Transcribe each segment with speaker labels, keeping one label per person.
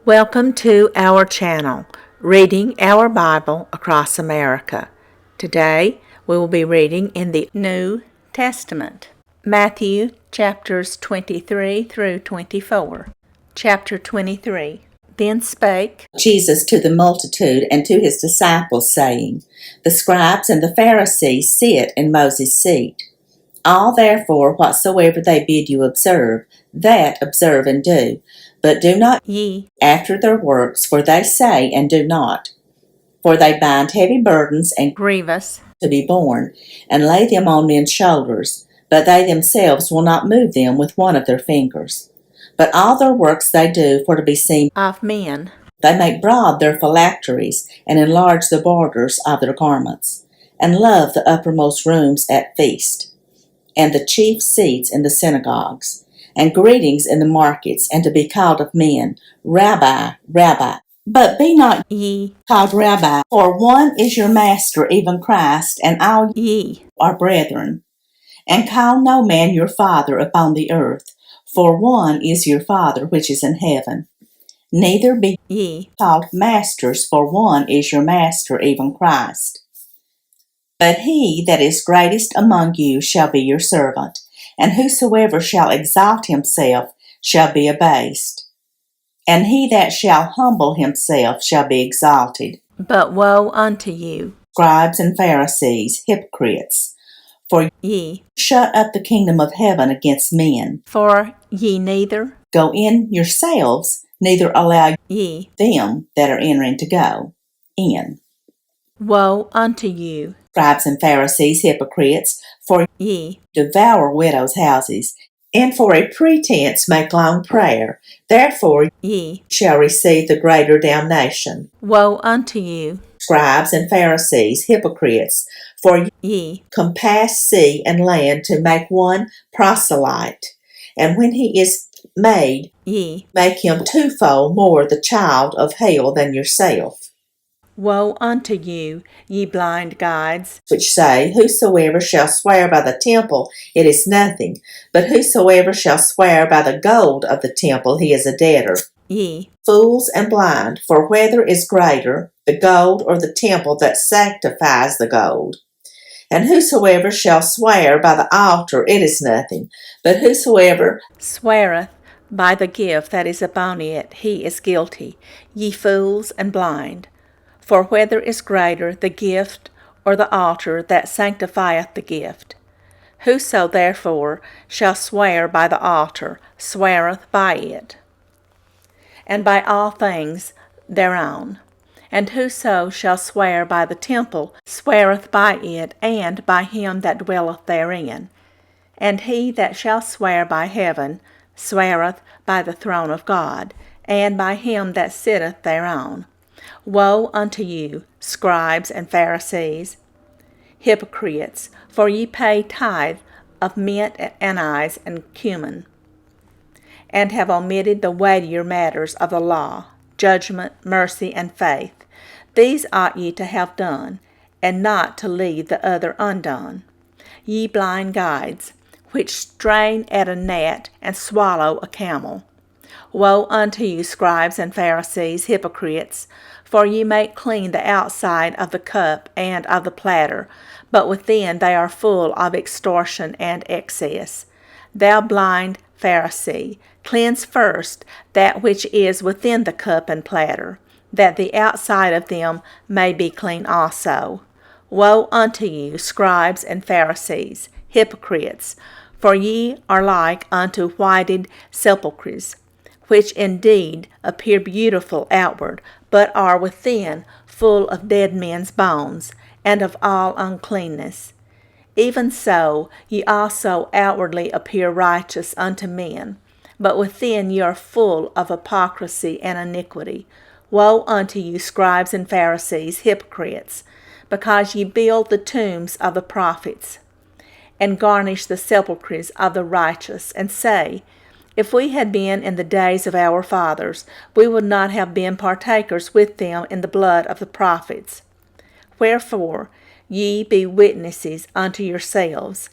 Speaker 1: Welcome to our channel, Reading Our Bible Across America. Today we will be reading in the New Testament, Matthew chapters 23 through 24. Chapter 23. Then spake
Speaker 2: Jesus to the multitude and to his disciples, saying, The scribes and the Pharisees sit in Moses' seat. All therefore whatsoever they bid you observe, that observe and do. But do not
Speaker 1: ye
Speaker 2: after their works, for they say and do not. For they bind heavy burdens and
Speaker 1: grievous
Speaker 2: to be borne, and lay them on men's shoulders, but they themselves will not move them with one of their fingers. But all their works they do for to be seen
Speaker 1: of men.
Speaker 2: They make broad their phylacteries, and enlarge the borders of their garments, and love the uppermost rooms at feast, and the chief seats in the synagogues, and greetings in the markets, and to be called of men, Rabbi, Rabbi. But be not
Speaker 1: Ye
Speaker 2: called Rabbi, for one is your master, even Christ, and all
Speaker 1: ye
Speaker 2: are brethren. And call no man your father upon the earth, for one is your Father which is in heaven. Neither be
Speaker 1: ye
Speaker 2: called masters, for one is your master, even Christ. But he that is greatest among you shall be your servant, and whosoever shall exalt himself shall be abased, and he that shall humble himself shall be exalted.
Speaker 1: But woe unto you,
Speaker 2: Scribes and Pharisees, hypocrites, for
Speaker 1: ye,
Speaker 2: shut up the kingdom of heaven against men.
Speaker 1: for ye neither
Speaker 2: Go in yourselves, neither allow
Speaker 1: ye.
Speaker 2: them that are entering to go in.
Speaker 1: Woe unto you,
Speaker 2: Scribes and Pharisees, hypocrites, for
Speaker 1: ye,
Speaker 2: devour widows' houses, and for a pretense make long prayer. Therefore
Speaker 1: ye.
Speaker 2: shall receive the greater damnation.
Speaker 1: Woe unto you,
Speaker 2: Scribes and Pharisees, hypocrites, for
Speaker 1: ye,
Speaker 2: compass sea and land to make one proselyte, and when he is made,
Speaker 1: ye.
Speaker 2: make him twofold more the child of hell than yourself.
Speaker 1: Woe unto you, ye blind guides,
Speaker 2: Which say, Whosoever shall swear by the temple, it is nothing, but whosoever shall swear by the gold of the temple, he is a debtor.
Speaker 1: ye.
Speaker 2: Fools and blind, for whether is greater, the gold or the temple that sanctifies the gold? And whosoever shall swear by the altar, it is nothing, but whosoever
Speaker 1: Sweareth by the gift that is upon it, he is guilty, ye fools and blind. For whether is greater, the gift or the altar that sanctifieth the gift? Whoso therefore shall swear by the altar sweareth by it, and by all things thereon. And whoso shall swear by the temple sweareth by it, and by him that dwelleth therein. And he that shall swear by heaven sweareth by the throne of God, and by him that sitteth thereon. Woe unto you, scribes and Pharisees, hypocrites, for ye pay tithe of mint and anise and cumin, and have omitted the weightier matters of the law, judgment, mercy, and faith. These ought ye to have done, and not to leave the other undone. Ye blind guides, which strain at a gnat and swallow a camel. Woe unto you, scribes and Pharisees, hypocrites, for ye make clean the outside of the cup and of the platter, but within they are full of extortion and excess. Thou blind Pharisee, cleanse first that which is within the cup and platter, that the outside of them may be clean also. Woe unto you, scribes and Pharisees, hypocrites, for ye are like unto whited sepulchres, which indeed appear beautiful outward, but are within full of dead men's bones, and of all uncleanness. Even so ye also outwardly appear righteous unto men, but within ye are full of hypocrisy and iniquity. Woe unto you, scribes and Pharisees, hypocrites, because ye build the tombs of the prophets, and garnish the sepulchres of the righteous, and say, If we had been in the days of our fathers, we would not have been partakers with them in the blood of the prophets. Wherefore ye be witnesses unto yourselves,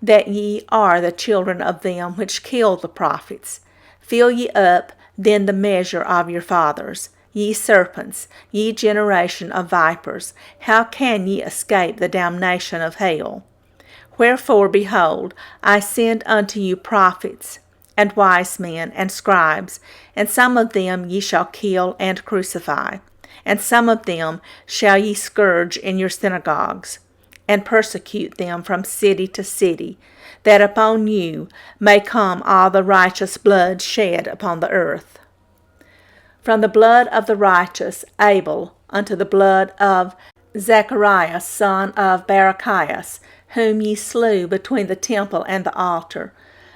Speaker 1: that ye are the children of them which killed the prophets. Fill ye up than the measure of your fathers. Ye serpents, ye generation of vipers, how can ye escape the damnation of hell? Wherefore, behold, I send unto you prophets, and wise men, and scribes, and some of them ye shall kill and crucify, and some of them shall ye scourge in your synagogues, and persecute them from city to city, that upon you may come all the righteous blood shed upon the earth. From the blood of the righteous Abel unto the blood of Zacharias son of Barachias, whom ye slew between the temple and the altar.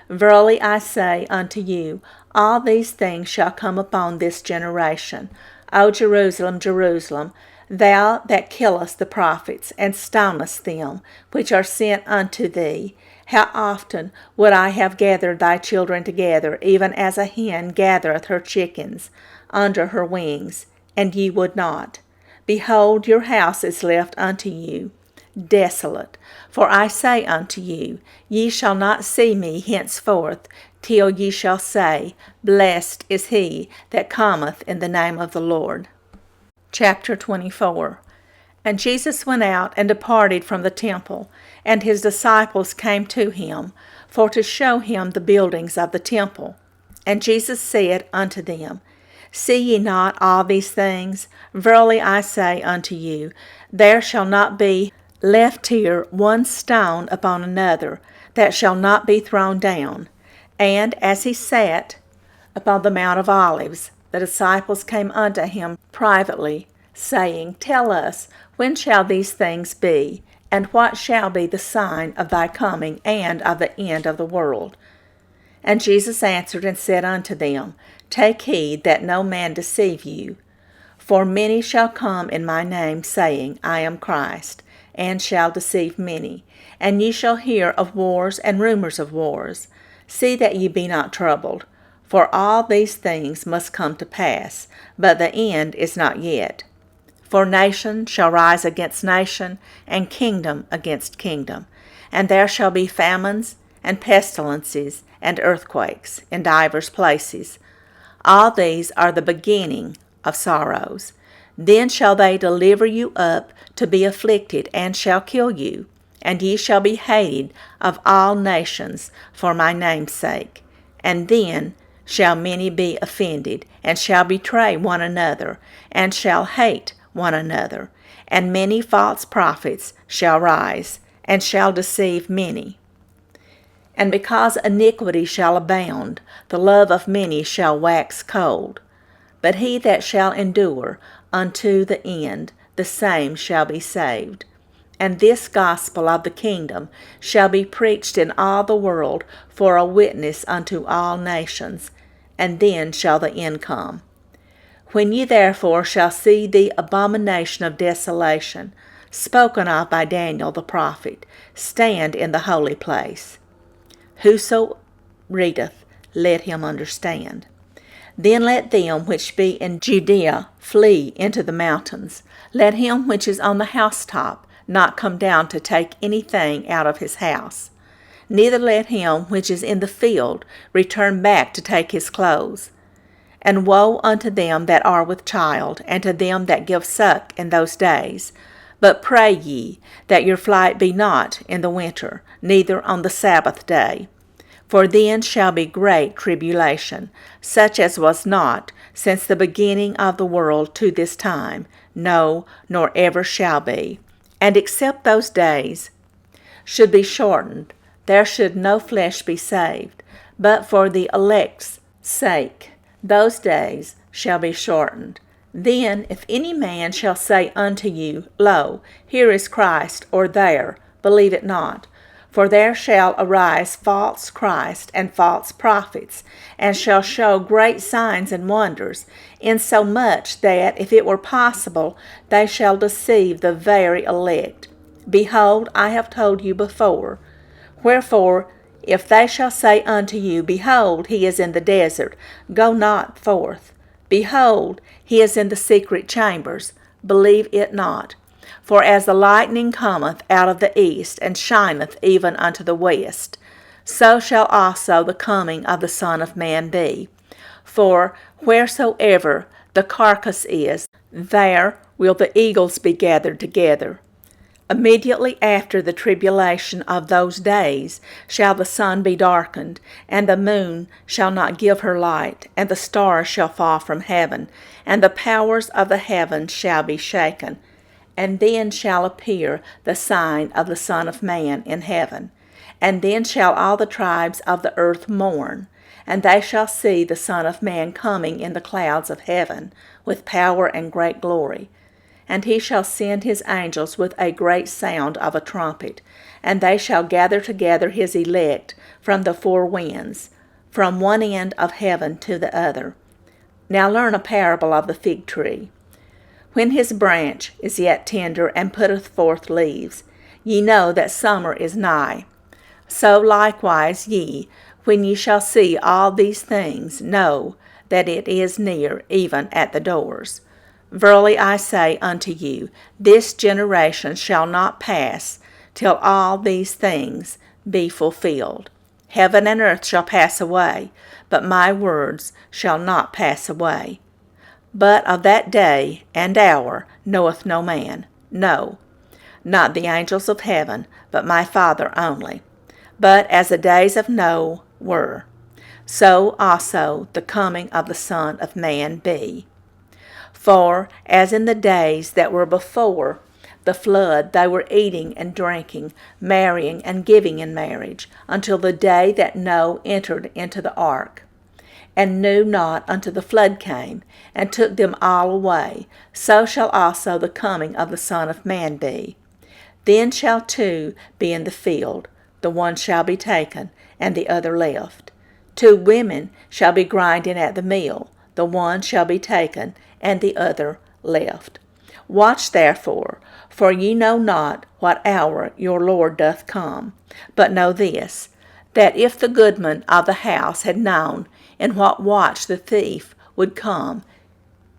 Speaker 1: Verily I say unto you, all these things shall come upon this generation. O Jerusalem, Jerusalem, thou that killest the prophets, and stonest them which are sent unto thee, how often would I have gathered thy children together, even as a hen gathereth her chickens under her wings, and ye would not. Behold, your house is left unto you desolate. For I say unto you, ye shall not see me henceforth, till ye shall say, Blessed is he that cometh in the name of the Lord. Chapter 24. And Jesus went out and departed from the temple, and his disciples came to him, for to show him the buildings of the temple. And Jesus said unto them, See ye not all these things? Verily I say unto you, there shall not be left here one stone upon another that shall not be thrown down. And as he sat upon the Mount of Olives, the disciples came unto him privately, saying, Tell us, when shall these things be? And what shall be the sign of thy coming and of the end of the world? And Jesus answered and said unto them, Take heed that no man deceive you. For many shall come in my name, saying, I am Christ, and shall deceive many. And ye shall hear of wars and rumors of wars. See that ye be not troubled. For all these things must come to pass, but the end is not yet. For nation shall rise against nation, and kingdom against kingdom. And there shall be famines, and pestilences, and earthquakes in divers places. All these are the beginning of sorrows. Then shall they deliver you up to be afflicted, and shall kill you. And ye shall be hated of all nations for my name's sake. And then shall many be offended, and shall betray one another, and shall hate one another. And many false prophets shall rise, and shall deceive many. And because iniquity shall abound, the love of many shall wax cold. But he that shall endure unto the end, the same shall be saved. And this gospel of the kingdom shall be preached in all the world for a witness unto all nations, and then shall the end come. When ye therefore shall see the abomination of desolation, spoken of by Daniel the prophet, stand in the holy place. Whoso readeth, let him understand. Then let them which be in Judea flee into the mountains. Let him which is on the housetop not come down to take anything out of his house. Neither let him which is in the field return back to take his clothes. And woe unto them that are with child, and to them that give suck in those days. But pray ye that your flight be not in the winter, neither on the Sabbath day. For then shall be great tribulation, such as was not since the beginning of the world to this time, no, nor ever shall be. And except those days should be shortened, there should no flesh be saved. But for the elect's sake, those days shall be shortened. Then if any man shall say unto you, Lo, here is Christ, or there, believe it not. For there shall arise false Christ and false prophets, and shall show great signs and wonders, insomuch that, if it were possible, they shall deceive the very elect. Behold, I have told you before. Wherefore, if they shall say unto you, Behold, he is in the desert, go not forth. Behold, he is in the secret chambers, believe it not. For as the lightning cometh out of the east, and shineth even unto the west, so shall also the coming of the Son of Man be. For wheresoever the carcass is, there will the eagles be gathered together. Immediately after the tribulation of those days shall the sun be darkened, and the moon shall not give her light, and the stars shall fall from heaven, and the powers of the heavens shall be shaken. And then shall appear the sign of the Son of Man in heaven. And then shall all the tribes of the earth mourn, and they shall see the Son of Man coming in the clouds of heaven with power and great glory. And he shall send his angels with a great sound of a trumpet, and they shall gather together his elect from the four winds, from one end of heaven to the other. Now learn a parable of the fig tree. When his branch is yet tender and putteth forth leaves, ye know that summer is nigh. So likewise ye, when ye shall see all these things, know that it is near, even at the doors. Verily I say unto you, this generation shall not pass till all these things be fulfilled. Heaven and earth shall pass away, but my words shall not pass away. But of that day and hour knoweth no man, no, not the angels of heaven, but my Father only. But as the days of Noah were, so also the coming of the Son of Man be. For as in the days that were before the flood they were eating and drinking, marrying and giving in marriage, until the day that Noah entered into the ark, and knew not until the flood came, and took them all away, so shall also the coming of the Son of Man be. Then shall two be in the field, the one shall be taken, and the other left. 2 women shall be grinding at the mill, the one shall be taken, and the other left. Watch therefore, for ye know not what hour your Lord doth come. But know this, that if the goodman of the house had known in what watch the thief would come,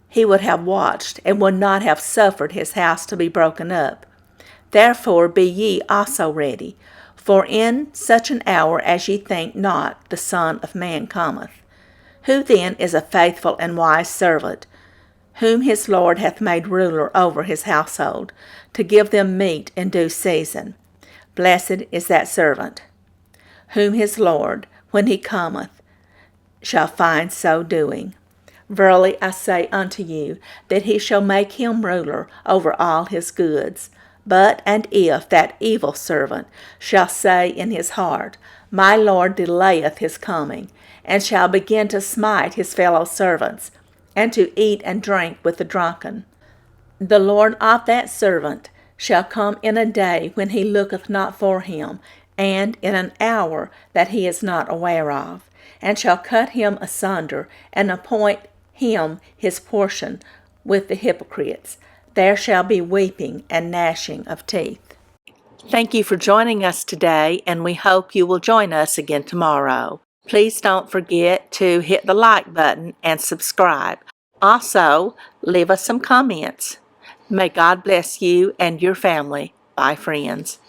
Speaker 1: he would have watched, and would not have suffered his house to be broken up. Therefore be ye also ready, for in such an hour as ye think not the Son of Man cometh. Who then is a faithful and wise servant, whom his Lord hath made ruler over his household, to give them meat in due season? Blessed is that servant, whom his Lord, when he cometh, shall find so doing. Verily I say unto you, that he shall make him ruler over all his goods. But and if that evil servant shall say in his heart, My Lord delayeth his coming, and shall begin to smite his fellow servants, and to eat and drink with the drunken, the Lord of that servant shall come in a day when he looketh not for him, and in an hour that he is not aware of, and shall cut him asunder, and appoint him his portion with the hypocrites. There shall be weeping and gnashing of teeth. Thank you for joining us today, and we hope you will join us again tomorrow. Please don't forget to hit the like button and subscribe. Also, leave us some comments. May God bless you and your family. Bye, friends.